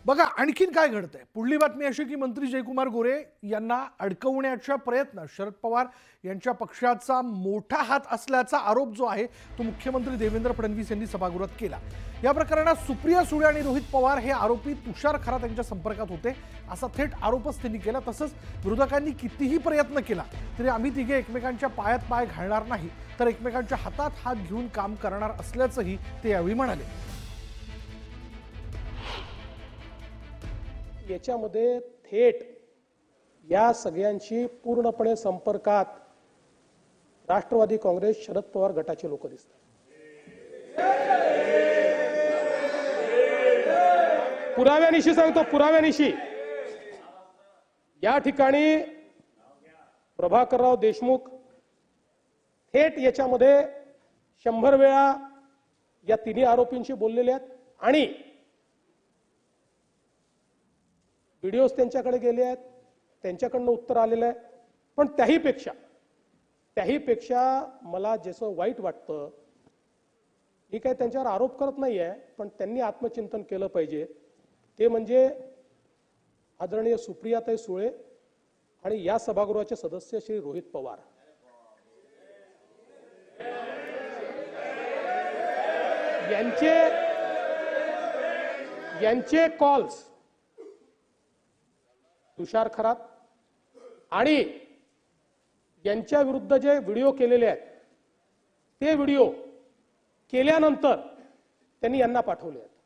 बघा आणखीन काय घडतंय। पुढली बातमी अशी की मंत्री जयकुमार गोरे यांना अडकवण्याच्या प्रयत्न शरद पवार यांच्या पक्षाचा मोठा हात असल्याचा आरोप जो आहे तो मुख्यमंत्री देवेंद्र फडणवीस यांनी सभागृहात केला। या प्रकरणात सुप्रिया सुळे आणि रोहित पवार हे आरोपी तुषार खरात यांच्या संपर्कात होते असा थेट आरोपच त्यांनी केला। तसंच विरोधकांनी कितीही प्रयत्न केला तरी आम्ही तिघे एकमेकांच्या पायात पाय घालणार नाही तर एकमेकांच्या हातात हात घेऊन काम करणार असल्याचंही ते यावेळी म्हणाले। याच्यामध्ये थेट या सगळ्यांशी पूर्णपणे संपर्कात राष्ट्रवादी काँग्रेस शरद पवार गटाचे लोक दिसतात। पुराव्यानिशी सांगतो, पुराव्यानिशी या ठिकाणी प्रभाकरराव देशमुख थेट याच्यामध्ये 100 वेळा या तिन्ही आरोपींशी बोललेले आहेत आणि व्हिडिओज त्यांच्याकडे गेले आहेत, त्यांच्याकडनं उत्तर आलेलं आहे। पण त्याहीपेक्षा मला जसं वाईट वाटतं, मी काही त्यांच्यावर आरोप करत नाही आहे, पण त्यांनी आत्मचिंतन केलं पाहिजे। ते म्हणजे आदरणीय सुप्रियाताई सुळे आणि या सभागृहाचे सदस्य श्री रोहित पवार यांचे कॉल्स तुषार खरात आणि यांच्या विरुद्ध जे व्हिडिओ केलेले आहेत ते व्हिडिओ केल्यानंतर त्यांनी यांना पाठवले आहेत।